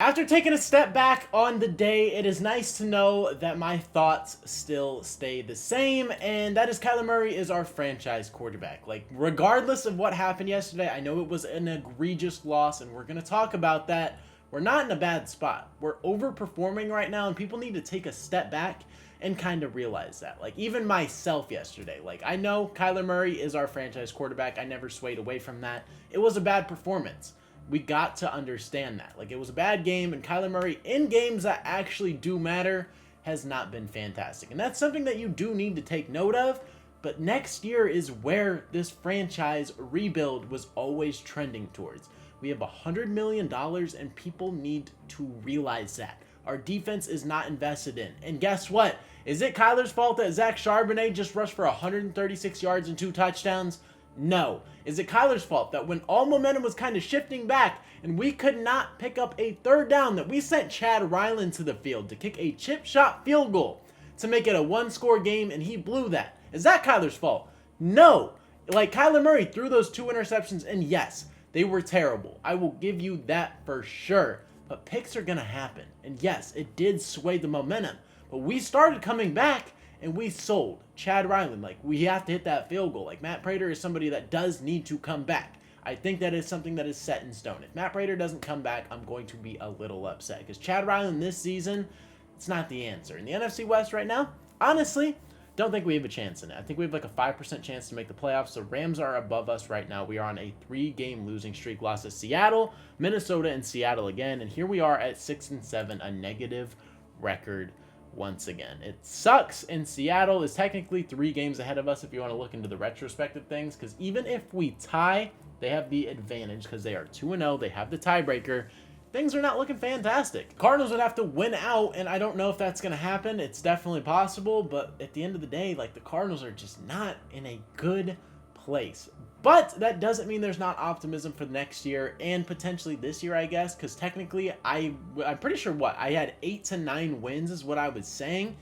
After taking a step back on the day, it is nice to know that my thoughts still stay the same, and that is Kyler Murray is our franchise quarterback. Like, regardless of what happened yesterday, I know it was an egregious loss, and we're going to talk about that. We're not in a bad spot. We're overperforming right now, and people need to take a step back and kind of realize that. Like, even myself yesterday, like, I know Kyler Murray is our franchise quarterback. I never swayed away from that. It was a bad performance. We got to understand that. Like, it was a bad game, and Kyler Murray, in games that actually do matter, has not been fantastic. And that's something that you do need to take note of. But next year is where this franchise rebuild was always trending towards. We have $100 million, and people need to realize that. Our defense is not invested in. And guess what? Is it Kyler's fault that Zach Charbonnet just rushed for 136 yards and 2 touchdowns? No. Is it Kyler's fault that when all momentum was kind of shifting back and we could not pick up a third down, that we sent Chad Ryland to the field to kick a chip shot field goal to make it a one-score game, and he blew that? Is that Kyler's fault? No. Like, Kyler Murray threw those 2 interceptions, and yes, they were terrible. I will give you that for sure. But picks are going to happen. And yes, it did sway the momentum. But we started coming back, and we sold Chad Ryland. Like, we have to hit that field goal. Like, Matt Prater is somebody that does need to come back. I think that is something that is set in stone. If Matt Prater doesn't come back, I'm going to be a little upset. Because Chad Ryland this season, it's not the answer. In the NFC West right now, honestly, don't think we have a chance in it. I think we have like a 5% chance to make the playoffs. The Rams are above us right now. We are on a 3-game losing streak. Lost to Seattle, Minnesota, and Seattle again. And here we are at 6-7, a negative record once again. It sucks, and Seattle is technically 3 games ahead of us if you want to look into the retrospective things, because even if we tie, they have the advantage because they are 2-0. They have the tiebreaker. Things are not looking fantastic. Cardinals would have to win out, and I don't know if that's going to happen. It's definitely possible, but at the end of the day, like, the Cardinals are just not in a good place. But that doesn't mean there's not optimism for the next year and potentially this year, I guess, because technically I'm pretty sure I had 8 to 9 wins is what I was saying.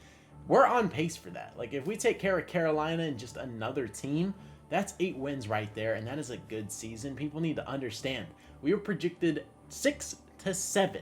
We're on pace for that. Like, if we take care of Carolina and just another team, that's 8 wins right there, and that is a good season. People need to understand. We were projected 6-7.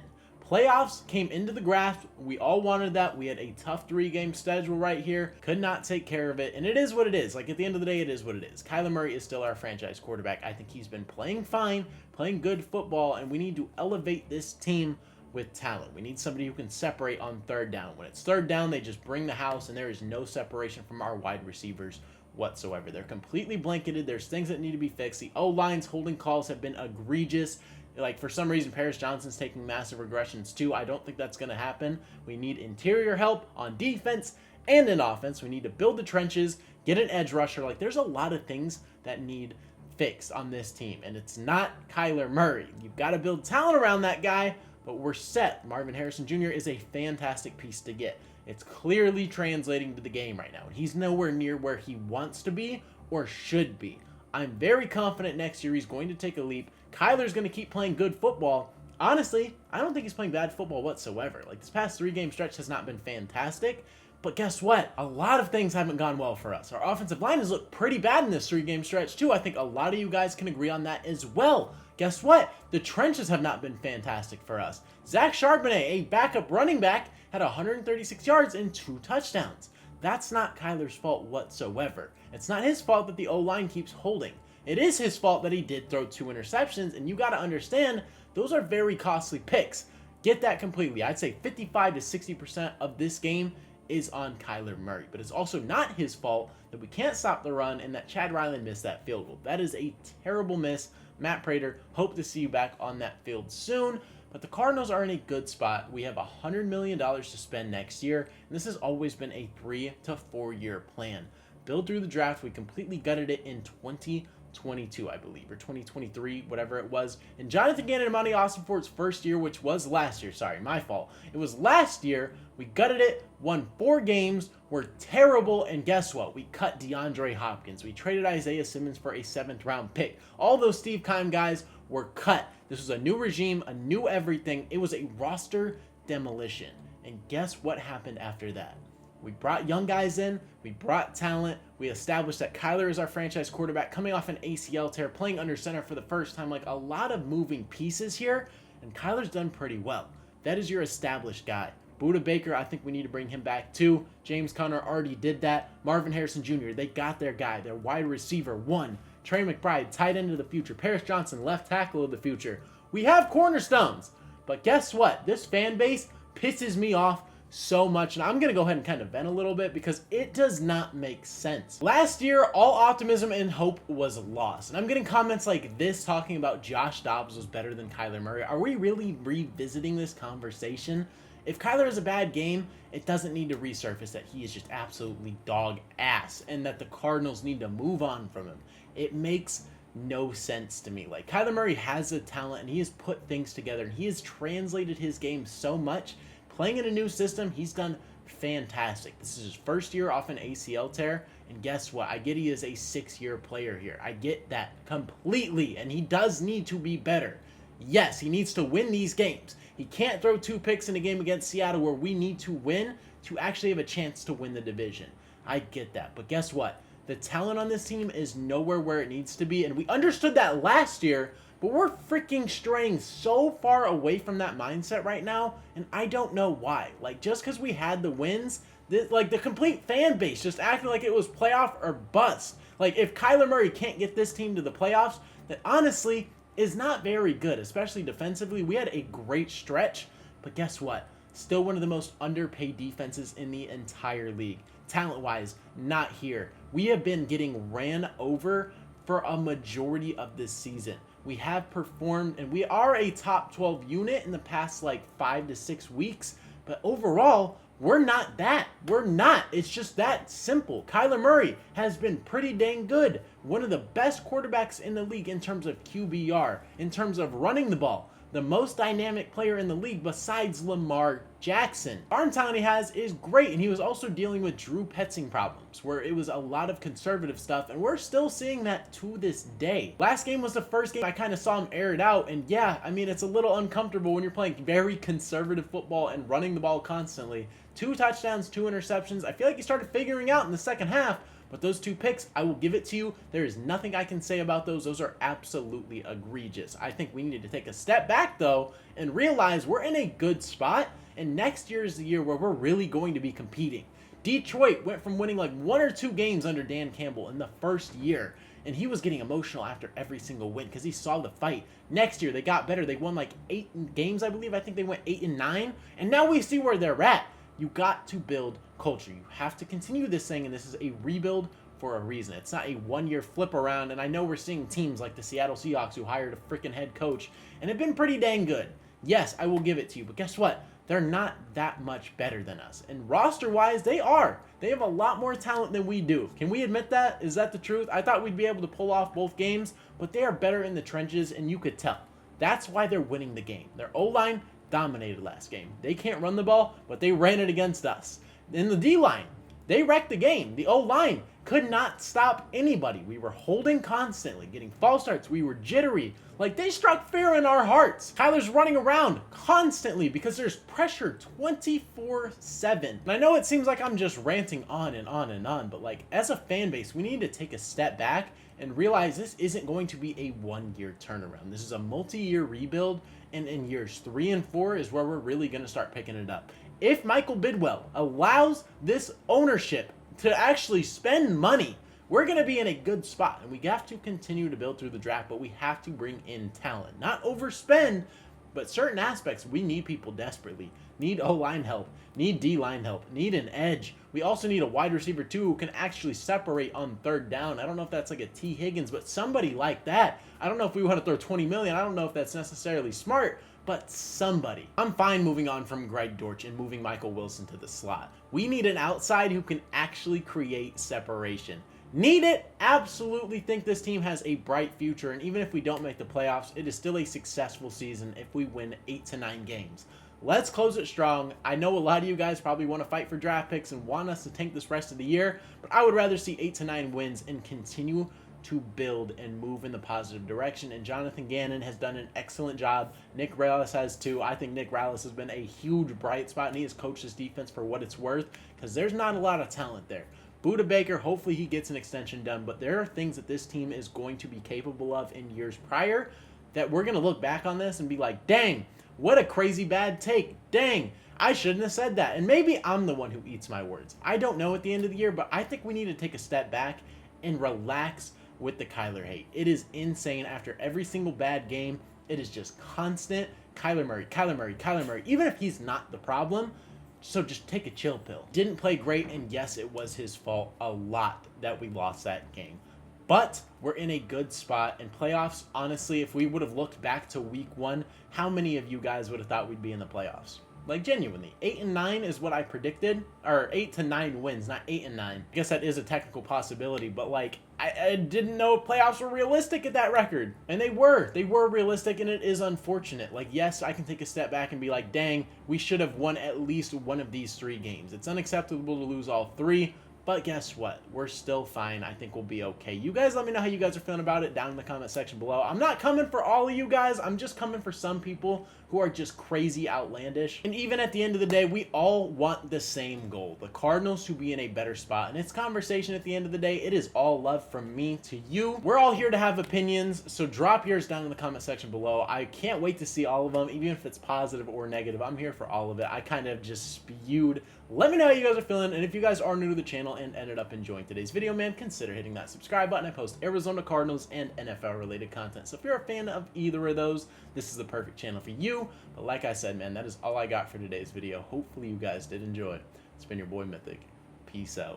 Playoffs came into the grasp. We all wanted that. We had a tough 3-game schedule right here. Could not take care of it. And it is what it is. Like, at the end of the day, it is what it is. Kyler Murray is still our franchise quarterback. I think he's been playing fine, playing good football, and we need to elevate this team with talent. We need somebody who can separate on third down. When it's third down, they just bring the house, and there is no separation from our wide receivers whatsoever. They're completely blanketed. There's things that need to be fixed. The O-line's holding calls have been egregious. Like, for some reason, Paris Johnson's taking massive regressions too. I don't think that's going to happen. We need interior help on defense and in offense. We need to build the trenches, get an edge rusher. Like, there's a lot of things that need fixed on this team, and it's not Kyler Murray. You've got to build talent around that guy, but we're set. Marvin Harrison Jr. is a fantastic piece to get. It's clearly translating to the game right now. He's nowhere near where he wants to be or should be. I'm very confident next year he's going to take a leap. Kyler's going to keep playing good football. Honestly, I don't think he's playing bad football whatsoever. Like, this past 3-game stretch has not been fantastic. But guess what? A lot of things haven't gone well for us. Our offensive line has looked pretty bad in this 3-game stretch too. I think a lot of you guys can agree on that as well. Guess what? The trenches have not been fantastic for us. Zach Charbonnet, a backup running back, had 136 yards and 2 touchdowns. That's not Kyler's fault whatsoever. It's not his fault that the O-line keeps holding. It is his fault that he did throw 2 interceptions, and you got to understand, those are very costly picks. Get that completely. I'd say 55 to 60% of this game is on Kyler Murray, but it's also not his fault that we can't stop the run and that Chad Ryland missed that field goal. That is a terrible miss. Matt Prater, hope to see you back on that field soon. But the Cardinals are in a good spot. We have $100 million to spend next year, and this has always been a 3 to 4 year plan. Build through the draft. We completely gutted it in 2022, I believe, or 2023, whatever it was. And Jonathan Gannon and Monty Austin-Ford's first year, which was last year. Sorry, my fault. It was last year. We gutted it, won 4 games, were terrible, and guess what? We cut DeAndre Hopkins. We traded Isaiah Simmons for a 7th-round pick. All those Steve Keim guys were cut. This was a new regime, a new everything. It was a roster demolition. And guess what happened after that? We brought young guys in, we brought talent, we established that Kyler is our franchise quarterback, coming off an ACL tear, playing under center for the first time. Like, a lot of moving pieces here, and Kyler's done pretty well. that is your established guy. Budda Baker, I think we need to bring him back too. James Conner already did that. Marvin Harrison Jr., they got their guy, their wide receiver, one. Trey McBride, tight end of the future. Paris Johnson, left tackle of the future. We have cornerstones. But guess what? This fan base pisses me off so much, and I'm going to go ahead and kind of vent a little bit because it does not make sense. Last year, all optimism and hope was lost, and I'm getting comments like this talking about Josh Dobbs was better than Kyler Murray. Are we really revisiting this conversation? If Kyler has a bad game, it doesn't need to resurface that he is just absolutely dog ass and that the Cardinals need to move on from him. It makes no sense to me. Like, Kyler Murray has the talent and he has put things together and he has translated his game so much. Playing in a new system, he's done fantastic. This is his first year off an ACL tear, and guess what? I get he is a 6-year player here. I get that completely, and he does need to be better. Yes, he needs to win these games. He can't throw 2 picks in a game against Seattle where we need to win to actually have a chance to win the division. I get that, but guess what? The talent on this team is nowhere where it needs to be, and we understood that last year, but we're freaking straying so far away from that mindset right now, and I don't know why. Like, just because we had the wins, the complete fan base just acting like it was playoff or bust. Like, if Kyler Murray can't get this team to the playoffs, that honestly is not very good, especially defensively. We had a great stretch, but guess what? Still one of the most underpaid defenses in the entire league. Talent-wise, not here. We have been getting ran over for a majority of this season. We have performed, and we are a top 12 unit in the past like 5 to 6 weeks, but overall, we're not that. We're not. It's just that simple. Kyler Murray has been pretty dang good. One of the best quarterbacks in the league in terms of QBR, in terms of running the ball. The most dynamic player in the league besides Lamar Jackson. Arm talent he has is great, and he was also dealing with Drew Petzing problems, where it was a lot of conservative stuff, and we're still seeing that to this day. Last game was the first game I kind of saw him air it out, and yeah, I mean, it's a little uncomfortable when you're playing very conservative football and running the ball constantly. 2 touchdowns, 2 interceptions. I feel like he started figuring out in the second half, but those 2 picks, I will give it to you. There is nothing I can say about those. Those are absolutely egregious. I think we need to take a step back, though, and realize we're in a good spot, and next year is the year where we're really going to be competing. Detroit went from winning like 1 or 2 games under Dan Campbell in the first year, and he was getting emotional after every single win because he saw the fight. Next year, they got better. They won like 8 games, I believe. I think they went 8-9, and now we see where they're at. You got to build culture. You have to continue this thing, and this is a rebuild for a reason. It's not a 1-year flip around, and I know we're seeing teams like the Seattle Seahawks who hired a freaking head coach and have been pretty dang good. Yes, I will give it to you, but guess what? They're not that much better than us. And roster-wise, they are. They have a lot more talent than we do. Can we admit that? Is that the truth? I thought we'd be able to pull off both games, but they are better in the trenches, and you could tell. That's why they're winning the game. Their O-line dominated last game. They can't run the ball, but they ran it against us. In the D-line, they wrecked the game. The O-line could not stop anybody. We were holding constantly, getting false starts. We were jittery. Like, they struck fear in our hearts. Kyler's running around constantly because there's pressure 24/7. And I know it seems like I'm just ranting on and on and on, but like, as a fan base, we need to take a step back and realize this isn't going to be a 1-year turnaround. This is a multi-year rebuild, and in years 3 and 4 is where we're really going to start picking it up. If Michael Bidwell allows this ownership to actually spend money, we're going to be in a good spot, and we have to continue to build through the draft, but we have to bring in talent. Not overspend, but certain aspects, we need people desperately. Need O-line help, need D-line help, need an edge. We also need a wide receiver, too, who can actually separate on 3rd down. I don't know if that's like a T. Higgins, but somebody like that. I don't know if we want to throw $20 million. I don't know if that's necessarily smart, but somebody. I'm fine moving on from Greg Dortch and moving Michael Wilson to the slot. We need an outside who can actually create separation. Need it? Absolutely think this team has a bright future, and even if we don't make the playoffs, it is still a successful season if we win 8 to 9 games. Let's close it strong. I know a lot of you guys probably want to fight for draft picks and want us to tank this rest of the year, but I would rather see 8 to 9 wins and continue to build and move in the positive direction. And Jonathan Gannon has done an excellent job. Nick Rallis has too. I think Nick Rallis has been a huge bright spot, and he has coached his defense for what it's worth because there's not a lot of talent there. Budda Baker, hopefully he gets an extension done, but there are things that this team is going to be capable of in years prior that we're going to look back on this and be like, dang, What a crazy bad take. Dang, I shouldn't have said that. And maybe I'm the one who eats my words. I don't know at the end of the year, but I think we need to take a step back and relax with the Kyler hate. It is insane. After every single bad game, it is just constant Kyler Murray, Kyler Murray, Kyler Murray, even if he's not the problem. So just take a chill pill. Didn't play great, and yes, it was his fault a lot that we lost that game. But we're in a good spot. In playoffs, honestly, if we would have looked back to week 1, how many of you guys would have thought we'd be in the playoffs? Like, genuinely, 8-9 is what I predicted, or 8 to 9 wins, not 8 and 9. I guess that is a technical possibility, but like, I didn't know playoffs were realistic at that record, and they were realistic, and it is unfortunate. Like, yes, I can take a step back and be like, dang, we should have won at least one of these 3 games. It's unacceptable to lose all 3. But guess what? We're still fine. I think we'll be okay. You guys let me know how you guys are feeling about it down in the comment section below. I'm not coming for all of you guys. I'm just coming for some people who are just crazy outlandish. And even at the end of the day, we all want the same goal. The Cardinals to be in a better spot. And it's conversation at the end of the day. It is all love from me to you. We're all here to have opinions, so drop yours down in the comment section below. I can't wait to see all of them, even if it's positive or negative. I'm here for all of it. I kind of just spewed. Let me know how you guys are feeling, and if you guys are new to the channel and ended up enjoying today's video, man, consider hitting that subscribe button. I post Arizona Cardinals and NFL related content, so if you're a fan of either of those, this is the perfect channel for you. But like I said, man, that is all I got for today's video. Hopefully you guys did enjoy. It's been your boy Mythic. Peace out.